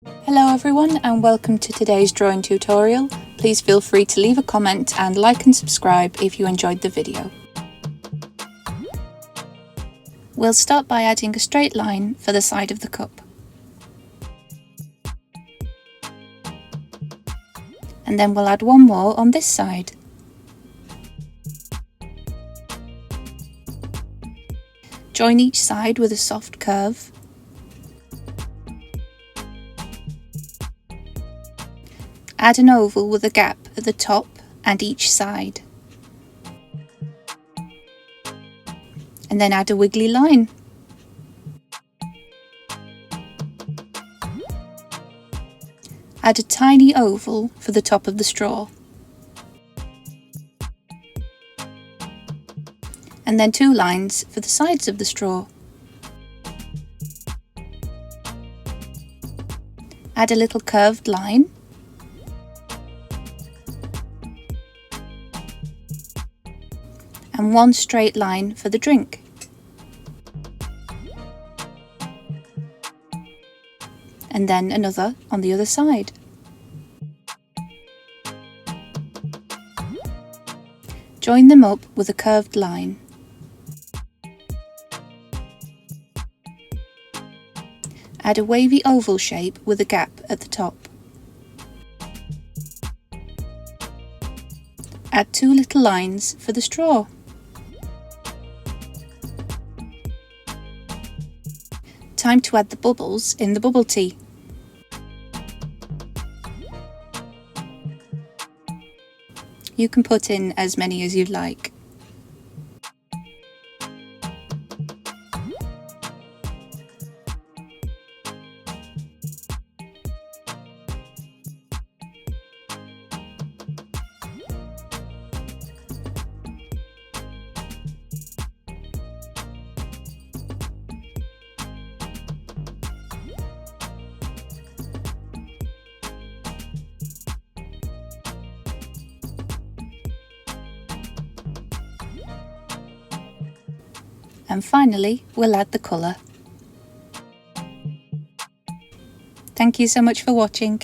Hello everyone and welcome to today's drawing tutorial. Please feel free to leave a comment and like and subscribe if you enjoyed the video. We'll start by adding a straight line for the side of the cup. And then we'll add one more on this side. Join each side with a soft curve. Add an oval with a gap at the top and each side. And then add a wiggly line. Add a tiny oval for the top of the straw. And then 2 lines for the sides of the straw. Add a little curved line. And 1 straight line for the drink. And then another on the other side. Join them up with a curved line. Add a wavy oval shape with a gap at the top. Add 2 little lines for the straw. Time to add the bubbles in the bubble tea. You can put in as many as you'd like. And finally, we'll add the colour. Thank you so much for watching.